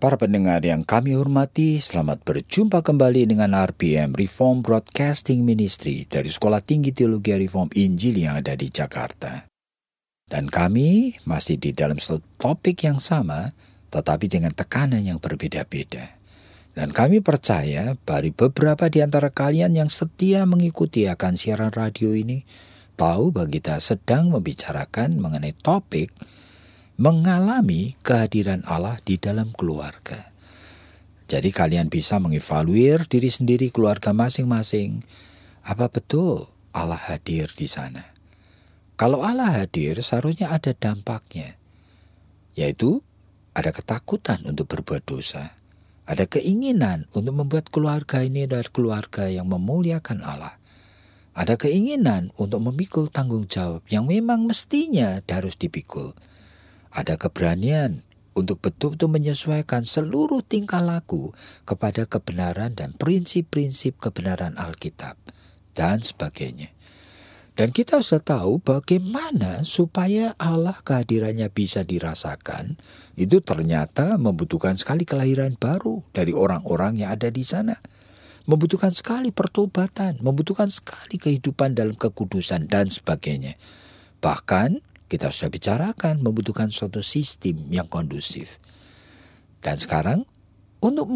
Para pendengar yang kami hormati, selamat berjumpa kembali dengan RBM Reform Broadcasting Ministry dari Sekolah Tinggi Teologi Reform Injil yang ada di Jakarta. Dan kami masih di dalam satu topik yang sama, tetapi dengan tekanan yang berbeda-beda. Dan kami percaya bagi beberapa di antara kalian yang setia mengikuti akan siaran radio ini, tahu bahwa kita sedang membicarakan mengenai topik mengalami kehadiran Allah di dalam keluarga. Jadi kalian bisa mengevaluir diri sendiri, keluarga masing-masing. Apa betul Allah hadir di sana? Kalau Allah hadir, seharusnya ada dampaknya. Yaitu ada ketakutan untuk berbuat dosa. Ada keinginan untuk membuat keluarga ini adalah keluarga yang memuliakan Allah. Ada keinginan untuk memikul tanggung jawab yang memang mestinya harus dipikul. Ada keberanian untuk betul-betul menyesuaikan seluruh tingkah laku kepada kebenaran dan prinsip-prinsip kebenaran Alkitab dan sebagainya. Dan kita sudah tahu bagaimana supaya Allah kehadirannya bisa dirasakan, itu ternyata membutuhkan sekali kelahiran baru dari orang-orang yang ada di sana. Membutuhkan sekali pertobatan, membutuhkan sekali kehidupan dalam kekudusan dan sebagainya. Bahkan kita sudah bicarakan membutuhkan suatu sistem yang kondusif. Dan sekarang untuk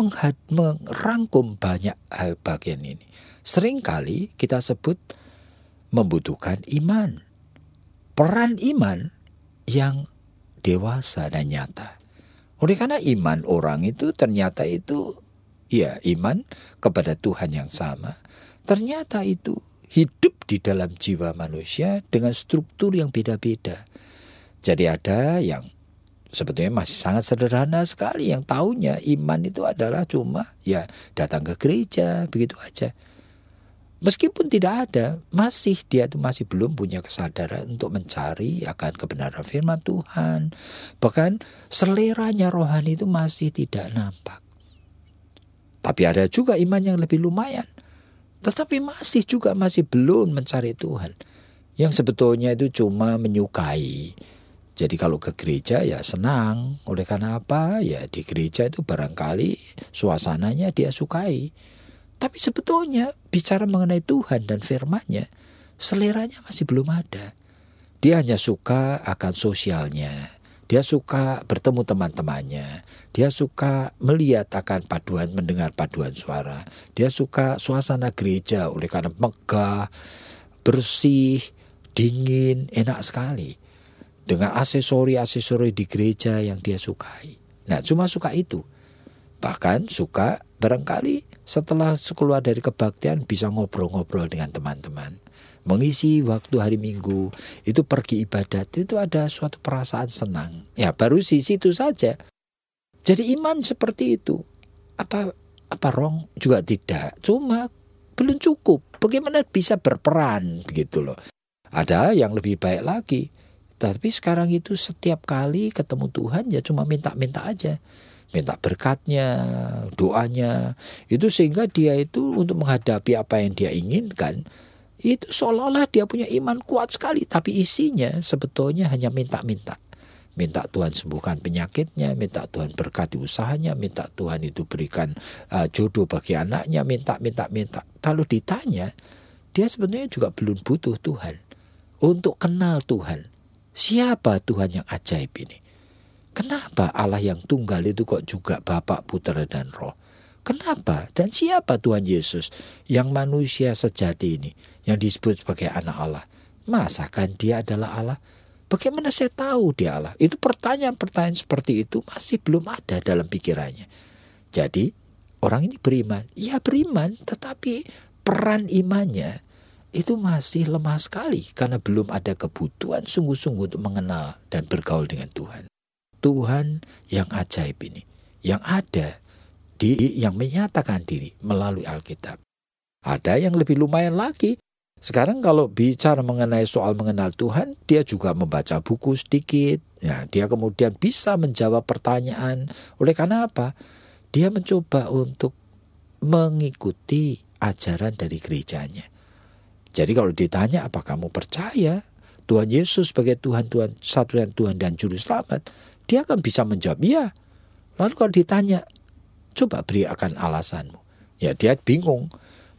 merangkum banyak hal bagian ini, seringkali kita sebut membutuhkan iman. Peran iman yang dewasa dan nyata. Oleh karena iman orang itu ternyata itu, ya iman kepada Tuhan yang sama, ternyata itu hidup di dalam jiwa manusia dengan struktur yang beda-beda. Jadi ada yang sebetulnya masih sangat sederhana sekali, yang taunya iman itu adalah cuma ya datang ke gereja, begitu aja. Meskipun tidak ada, dia itu masih belum punya kesadaran untuk mencari akan kebenaran firman Tuhan. Bahkan seleranya rohani itu masih tidak nampak. Tapi ada juga iman yang lebih lumayan, tetapi masih belum mencari Tuhan. Yang sebetulnya itu cuma menyukai. Jadi kalau ke gereja ya senang. Oleh karena apa? Ya di gereja itu barangkali suasananya dia sukai. Tapi sebetulnya bicara mengenai Tuhan dan firman-Nya, seleranya masih belum ada. Dia hanya suka akan sosialnya. Dia suka bertemu teman-temannya. Dia suka melihat akan mendengar paduan suara. Dia suka suasana gereja oleh karena megah, bersih, dingin, enak sekali. Dengan aksesori-aksesori di gereja yang dia sukai. Nah, cuma suka itu. Bahkan suka barangkali setelah keluar dari kebaktian bisa ngobrol-ngobrol dengan teman-teman. Mengisi waktu hari Minggu, itu pergi ibadat, itu ada suatu perasaan senang. Ya baru di situ saja. Jadi iman seperti itu. Apa wrong? Juga tidak. Cuma belum cukup. Bagaimana bisa berperan begitu loh. Ada yang lebih baik lagi. Tapi sekarang itu setiap kali ketemu Tuhan ya cuma minta-minta aja. Minta berkatnya, doanya. Itu sehingga dia itu untuk menghadapi apa yang dia inginkan, itu seolah-olah dia punya iman kuat sekali, tapi isinya sebetulnya hanya minta-minta. Minta Tuhan sembuhkan penyakitnya, minta Tuhan berkati usahanya, minta Tuhan itu berikan jodoh bagi anaknya, minta. Kalau ditanya, dia sebetulnya juga belum butuh Tuhan. Untuk kenal Tuhan, siapa Tuhan yang ajaib ini? Kenapa Allah yang tunggal itu kok juga Bapa, Putra, dan Roh? Kenapa? Dan siapa Tuhan Yesus yang manusia sejati ini, yang disebut sebagai anak Allah? Masakan dia adalah Allah? Bagaimana saya tahu dia Allah? Itu pertanyaan-pertanyaan seperti itu masih belum ada dalam pikirannya. Jadi orang ini beriman. Ya beriman, tetapi peran imannya itu masih lemah sekali. Karena belum ada kebutuhan sungguh-sungguh untuk mengenal dan bergaul dengan Tuhan. Tuhan yang ajaib ini, yang ada yang menyatakan diri melalui Alkitab. Ada yang lebih lumayan lagi. Sekarang kalau bicara mengenai soal mengenal Tuhan, dia juga membaca buku sedikit. Ya, dia kemudian bisa menjawab pertanyaan. Oleh karena apa? Dia mencoba untuk mengikuti ajaran dari gerejanya. Jadi kalau ditanya, apa kamu percaya Tuhan Yesus sebagai Tuhan, satu-satunya Tuhan dan Juru Selamat, dia akan bisa menjawab ya. Lalu kalau ditanya, coba beri akan alasanmu. Ya dia bingung,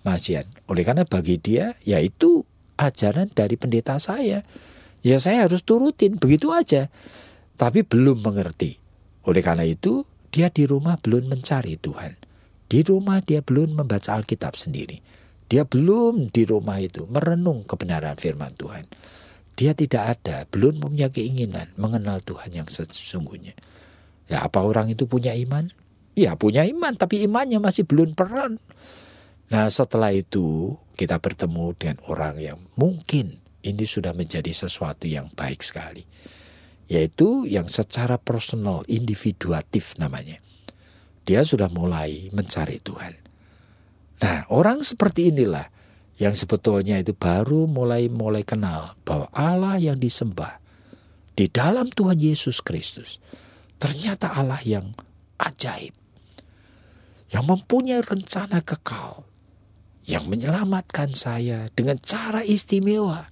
Mas Yan. Oleh karena bagi dia, yaitu ajaran dari pendeta saya. Ya saya harus turutin, begitu aja. Tapi belum mengerti. Oleh karena itu, dia di rumah belum mencari Tuhan. Di rumah dia belum membaca Alkitab sendiri. Dia belum di rumah itu merenung kebenaran firman Tuhan. Dia tidak ada, belum punya keinginan mengenal Tuhan yang sesungguhnya. Ya, apa orang itu punya iman? Ya punya iman, tapi imannya masih belum peran. Nah setelah itu kita bertemu dengan orang yang mungkin ini sudah menjadi sesuatu yang baik sekali. Yaitu yang secara personal, individuatif namanya. Dia sudah mulai mencari Tuhan. Nah orang seperti inilah yang sebetulnya itu baru mulai kenal bahwa Allah yang disembah di dalam Tuhan Yesus Kristus ternyata Allah yang ajaib, yang mempunyai rencana kekal, yang menyelamatkan saya dengan cara istimewa,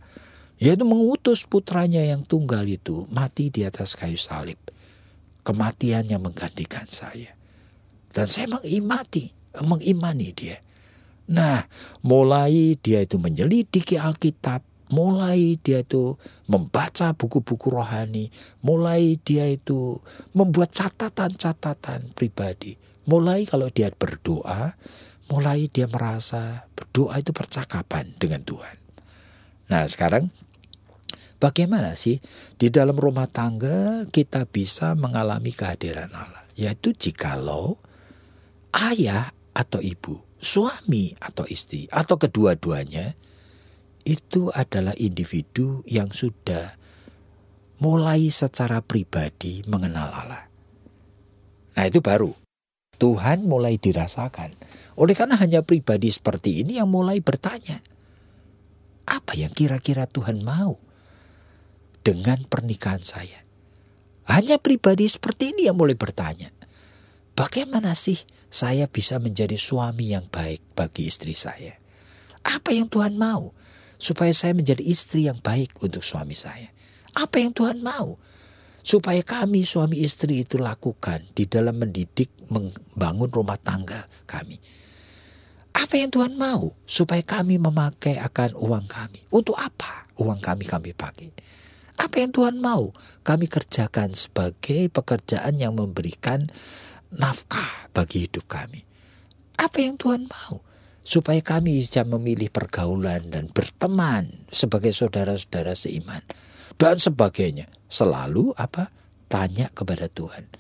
yaitu mengutus putranya yang tunggal itu mati di atas kayu salib. Kematiannya menggantikan saya. Dan saya mengimani dia. Nah, mulai dia itu menyelidiki Alkitab, mulai dia itu membaca buku-buku rohani, mulai dia itu membuat catatan-catatan pribadi. Mulai kalau dia berdoa, mulai dia merasa berdoa itu percakapan dengan Tuhan. Nah sekarang bagaimana sih di dalam rumah tangga kita bisa mengalami kehadiran Allah? Yaitu jikalau ayah atau ibu, suami atau istri, atau kedua-duanya itu adalah individu yang sudah mulai secara pribadi mengenal Allah. Nah itu baru Tuhan mulai dirasakan. Oleh karena hanya pribadi seperti ini yang mulai bertanya, apa yang kira-kira Tuhan mau dengan pernikahan saya? Hanya pribadi seperti ini yang mulai bertanya, bagaimana sih saya bisa menjadi suami yang baik bagi istri saya? Apa yang Tuhan mau supaya saya menjadi istri yang baik untuk suami saya? Apa yang Tuhan mau supaya kami suami istri itu lakukan di dalam mendidik, membangun rumah tangga kami? Apa yang Tuhan mau supaya kami memakai akan uang kami? Untuk apa uang kami pakai? Apa yang Tuhan mau kami kerjakan sebagai pekerjaan yang memberikan nafkah bagi hidup kami? Apa yang Tuhan mau supaya kami bisa memilih pergaulan dan berteman sebagai saudara-saudara seiman dan sebagainya? Selalu tanya kepada Tuhan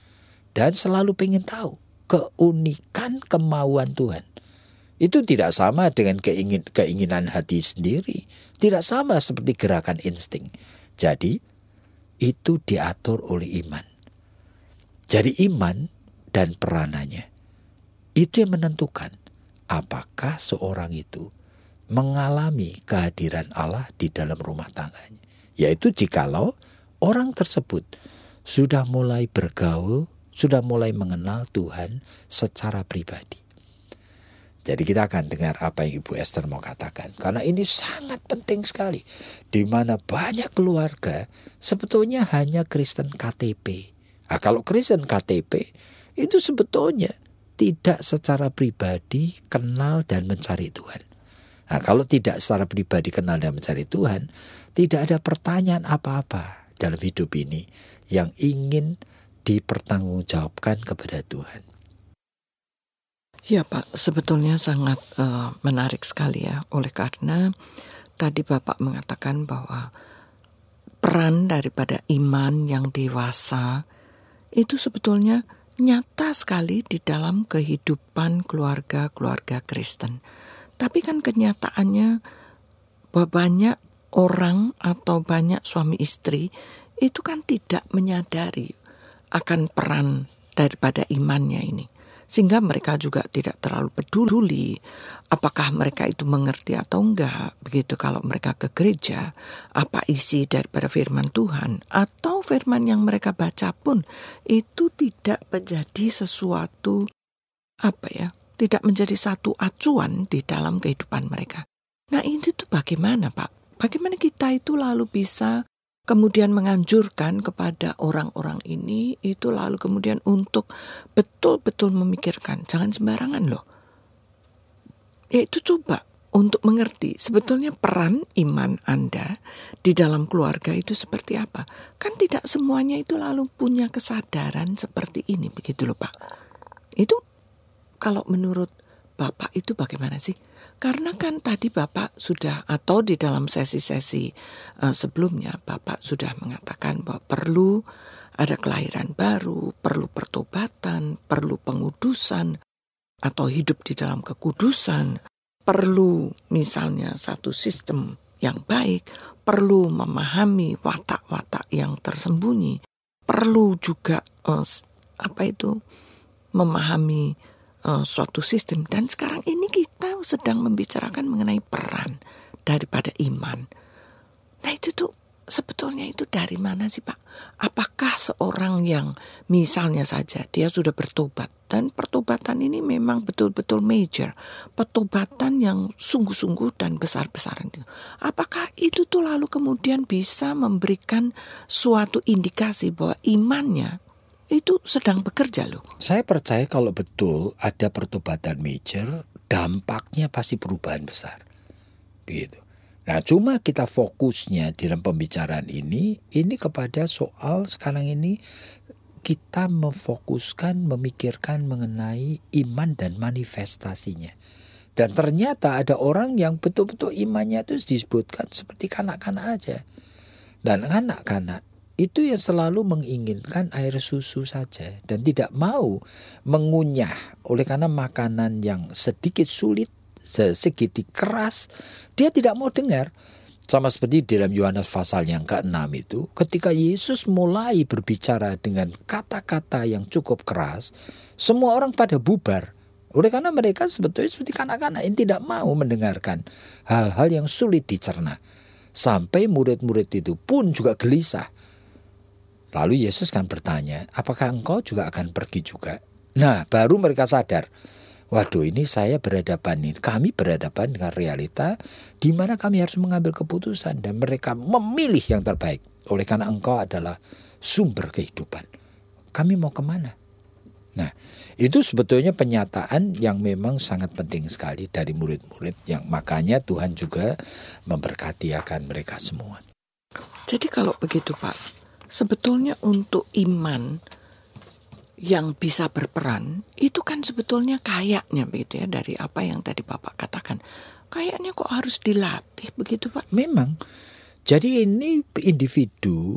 dan selalu pengen tahu keunikan kemauan Tuhan. Itu tidak sama dengan keinginan hati sendiri, tidak sama seperti gerakan insting. Jadi itu diatur oleh iman. Jadi iman dan peranannya itu yang menentukan apakah seorang itu mengalami kehadiran Allah di dalam rumah tangganya. Yaitu jikalau orang tersebut sudah mulai bergaul, sudah mulai mengenal Tuhan secara pribadi. Jadi kita akan dengar apa yang Ibu Esther mau katakan. Karena ini sangat penting sekali. Di mana banyak keluarga sebetulnya hanya Kristen KTP. Nah, kalau Kristen KTP itu sebetulnya tidak secara pribadi kenal dan mencari Tuhan. Nah, kalau tidak secara pribadi kenal dan mencari Tuhan, tidak ada pertanyaan apa-apa dalam hidup ini yang ingin dipertanggungjawabkan kepada Tuhan. Ya Pak, sebetulnya sangat menarik sekali ya. Oleh karena tadi Bapak mengatakan bahwa peran daripada iman yang dewasa itu sebetulnya nyata sekali di dalam kehidupan keluarga Kristen. Tapi kan kenyataannya bahwa banyak orang atau banyak suami istri itu kan tidak menyadari akan peran daripada imannya ini. Sehingga mereka juga tidak terlalu peduli apakah mereka itu mengerti atau enggak. Begitu kalau mereka ke gereja, apa isi daripada firman Tuhan atau firman yang mereka baca pun itu tidak menjadi sesuatu tidak menjadi satu acuan di dalam kehidupan mereka. Nah, ini tuh bagaimana, Pak? Bagaimana kita itu lalu bisa kemudian menganjurkan kepada orang-orang ini itu lalu kemudian untuk betul-betul memikirkan, jangan sembarangan loh. Yaitu coba untuk mengerti sebetulnya peran iman Anda di dalam keluarga itu seperti apa. Kan tidak semuanya itu lalu punya kesadaran seperti ini, begitu loh Pak. Itu kalau menurut Bapak itu bagaimana sih? Karena kan tadi Bapak sudah, atau di dalam sesi-sesi sebelumnya Bapak sudah mengatakan bahwa perlu ada kelahiran baru, perlu pertobatan, perlu pengudusan atau hidup di dalam kekudusan, perlu misalnya satu sistem yang baik, perlu memahami watak-watak yang tersembunyi, perlu juga memahami suatu sistem. Dan sekarang ini kita sedang membicarakan mengenai peran daripada iman. Nah itu tuh sebetulnya itu dari mana sih Pak? Apakah seorang yang misalnya saja dia sudah bertobat, dan pertobatan ini memang betul-betul major, pertobatan yang sungguh-sungguh dan besar-besaran itu, apakah itu tuh lalu kemudian bisa memberikan suatu indikasi bahwa imannya itu sedang bekerja loh? Saya percaya kalau betul ada pertobatan major, dampaknya pasti perubahan besar. Begitu. Nah, cuma kita fokusnya dalam pembicaraan ini kepada soal sekarang ini kita memikirkan mengenai iman dan manifestasinya. Dan ternyata ada orang yang betul-betul imannya itu disebutkan seperti kanak-kanak aja. Dan kanak-kanak itu yang selalu menginginkan air susu saja dan tidak mau mengunyah oleh karena makanan yang sedikit sulit, sedikit keras, dia tidak mau dengar. Sama seperti dalam Yohanes pasal yang ke-6 itu, ketika Yesus mulai berbicara dengan kata-kata yang cukup keras, semua orang pada bubar. Oleh karena mereka sebetulnya seperti kanak-kanak yang tidak mau mendengarkan hal-hal yang sulit dicerna. Sampai murid-murid itu pun juga gelisah. Lalu Yesus kan bertanya, apakah engkau juga akan pergi juga? Nah, baru mereka sadar. Waduh, ini kami berhadapan dengan realita di mana kami harus mengambil keputusan dan mereka memilih yang terbaik. Oleh karena engkau adalah sumber kehidupan. Kami mau kemana? Nah, itu sebetulnya penyataan yang memang sangat penting sekali dari murid-murid yang makanya Tuhan juga memberkati akan mereka semua. Jadi kalau begitu Pak, sebetulnya untuk iman yang bisa berperan itu kan sebetulnya kayaknya begitu ya, dari apa yang tadi Bapak katakan, kayaknya kok harus dilatih begitu Pak? Memang. Jadi ini individu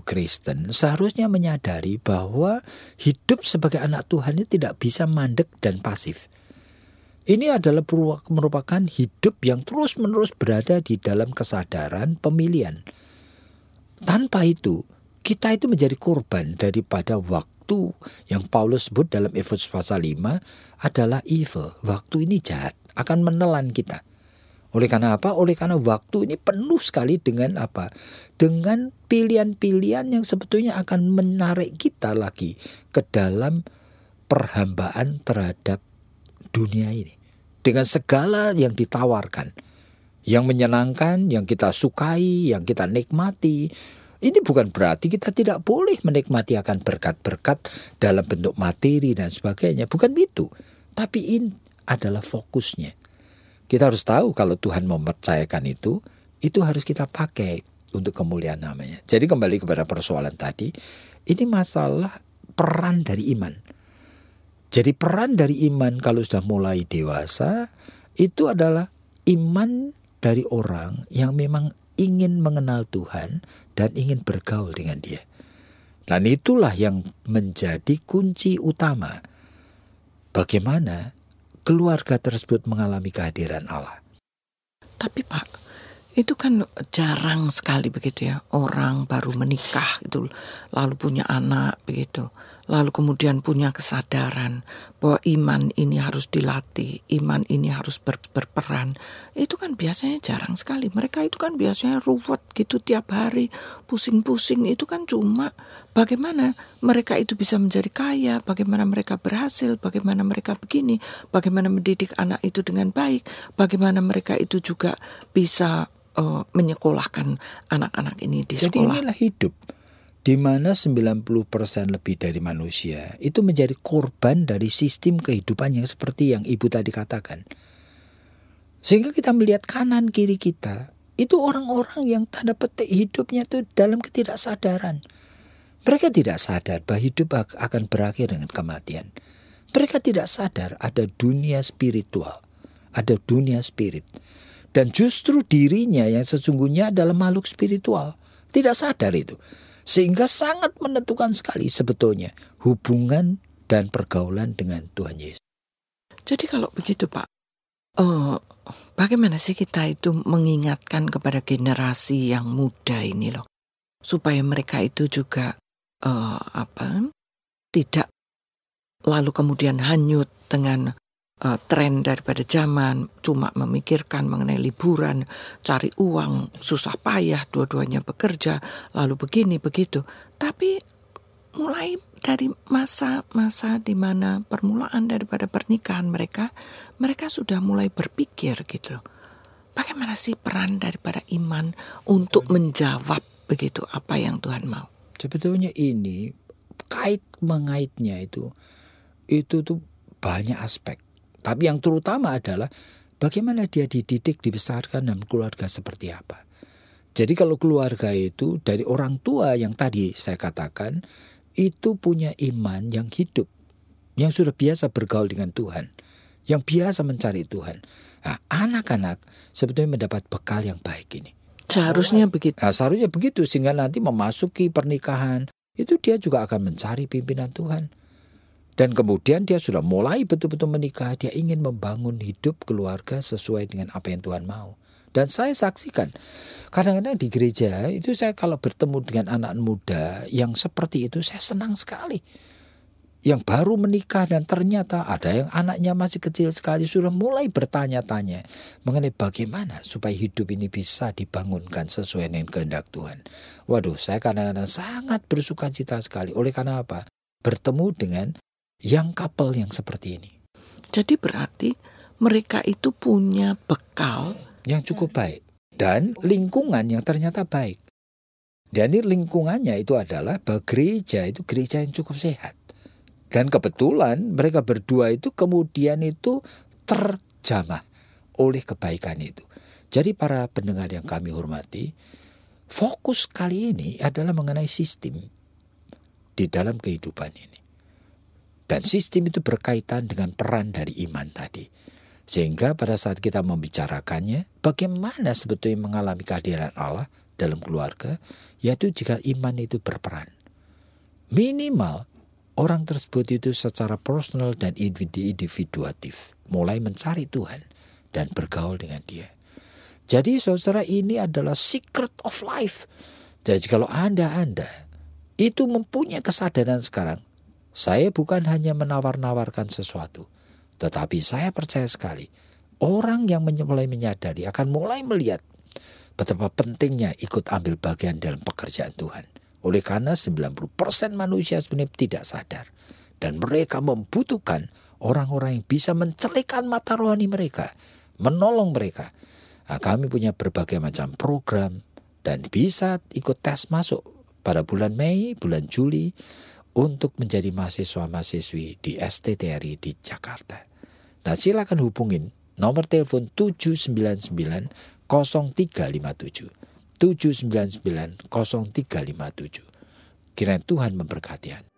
Kristen seharusnya menyadari bahwa hidup sebagai anak Tuhan ini tidak bisa mandek dan pasif. Ini adalah merupakan hidup yang terus-menerus berada di dalam kesadaran pemilihan. Tanpa itu, kita itu menjadi korban daripada waktu yang Paulus sebut dalam Efesus pasal 5 adalah evil. Waktu ini jahat, akan menelan kita. Oleh karena apa? Oleh karena waktu ini penuh sekali dengan apa? Dengan pilihan-pilihan yang sebetulnya akan menarik kita lagi ke dalam perhambaan terhadap dunia ini. Dengan segala yang ditawarkan, yang menyenangkan, yang kita sukai, yang kita nikmati. Ini bukan berarti kita tidak boleh menikmati akan berkat-berkat dalam bentuk materi dan sebagainya. Bukan itu. Tapi ini adalah fokusnya. Kita harus tahu kalau Tuhan mempercayakan itu harus kita pakai untuk kemuliaan namanya. Jadi kembali kepada persoalan tadi, ini masalah peran dari iman. Jadi peran dari iman kalau sudah mulai dewasa, itu adalah iman dari orang yang memang ingin mengenal Tuhan dan ingin bergaul dengan Dia. Dan itulah yang menjadi kunci utama bagaimana keluarga tersebut mengalami kehadiran Allah. Tapi Pak, Itu kan jarang sekali begitu ya, orang baru menikah gitu, lalu punya anak begitu. Lalu kemudian punya kesadaran bahwa iman ini harus dilatih, iman ini harus berperan. Itu kan biasanya jarang sekali. Mereka itu kan biasanya ruwet gitu tiap hari, pusing-pusing. Itu kan cuma bagaimana mereka itu bisa menjadi kaya, bagaimana mereka berhasil, bagaimana mereka begini, bagaimana mendidik anak itu dengan baik, bagaimana mereka itu juga bisa menyekolahkan anak-anak ini di Jadi sekolah. inilah hidup, di mana 90% lebih dari manusia itu menjadi korban dari sistem kehidupan yang seperti yang Ibu tadi katakan. Sehingga kita melihat kanan kiri kita, itu orang-orang yang tanda petik hidupnya itu dalam ketidaksadaran. Mereka tidak sadar bahwa hidup akan berakhir dengan kematian. Mereka tidak sadar ada dunia spiritual, ada dunia spirit. Dan justru dirinya yang sesungguhnya adalah makhluk spiritual. Tidak sadar itu. Sehingga sangat menentukan sekali sebetulnya hubungan dan pergaulan dengan Tuhan Yesus. Jadi kalau begitu Pak, bagaimana sih kita itu mengingatkan kepada generasi yang muda ini loh, supaya mereka itu juga tidak lalu kemudian hanyut dengan tren daripada zaman, cuma memikirkan mengenai liburan, cari uang, susah payah, dua-duanya bekerja, lalu begini begitu. Tapi mulai dari masa-masa di mana permulaan daripada pernikahan mereka sudah mulai berpikir gitu. Bagaimana sih peran daripada iman untuk menjawab begitu apa yang Tuhan mau? Sebetulnya ini mengaitnya itu tuh banyak aspek. Tapi yang terutama adalah bagaimana dia dididik, dibesarkan dalam keluarga seperti apa. Jadi kalau keluarga itu dari orang tua yang tadi saya katakan, itu punya iman yang hidup, yang sudah biasa bergaul dengan Tuhan, yang biasa mencari Tuhan. Nah, anak-anak sebetulnya mendapat bekal yang baik ini. Seharusnya begitu. Nah, seharusnya begitu, sehingga nanti memasuki pernikahan, itu dia juga akan mencari pimpinan Tuhan. Dan kemudian dia sudah mulai betul-betul menikah, dia ingin membangun hidup keluarga sesuai dengan apa yang Tuhan mau. Dan saya saksikan, kadang-kadang di gereja itu saya kalau bertemu dengan anak muda yang seperti itu, saya senang sekali. Yang baru menikah dan ternyata ada yang anaknya masih kecil sekali sudah mulai bertanya-tanya mengenai bagaimana supaya hidup ini bisa dibangunkan sesuai dengan kehendak Tuhan. Waduh, saya kadang-kadang sangat bersuka cita sekali. Oleh karena apa? Bertemu dengan yang couple yang seperti ini. Jadi berarti mereka itu punya bekal yang cukup baik dan lingkungan yang ternyata baik. Dan ini lingkungannya itu adalah bahwa gereja itu gereja yang cukup sehat. Dan kebetulan mereka berdua itu kemudian itu terjamah oleh kebaikan itu. Jadi para pendengar yang kami hormati, fokus kali ini adalah mengenai sistem di dalam kehidupan ini. Dan sistem itu berkaitan dengan peran dari iman tadi. Sehingga pada saat kita membicarakannya, bagaimana sebetulnya mengalami kehadiran Allah dalam keluarga, yaitu jika iman itu berperan. Minimal orang tersebut itu secara personal dan individuatif mulai mencari Tuhan dan bergaul dengan dia. Jadi saudara, ini adalah secret of life. Jadi kalau Anda itu mempunyai kesadaran sekarang, saya bukan hanya menawar-nawarkan sesuatu, tetapi saya percaya sekali orang yang mulai menyadari akan mulai melihat betapa pentingnya ikut ambil bagian dalam pekerjaan Tuhan. Oleh karena 90% manusia sebenarnya tidak sadar. Dan mereka membutuhkan orang-orang yang bisa mencelikkan mata rohani mereka, menolong mereka. Nah, kami punya berbagai macam program dan bisa ikut tes masuk pada bulan Mei, bulan Juli untuk menjadi mahasiswa-mahasiswi di STTRI di Jakarta. Nah, silakan hubungin nomor telepon 799 0357. 799 0357. Kiranya Tuhan memberkati Anda.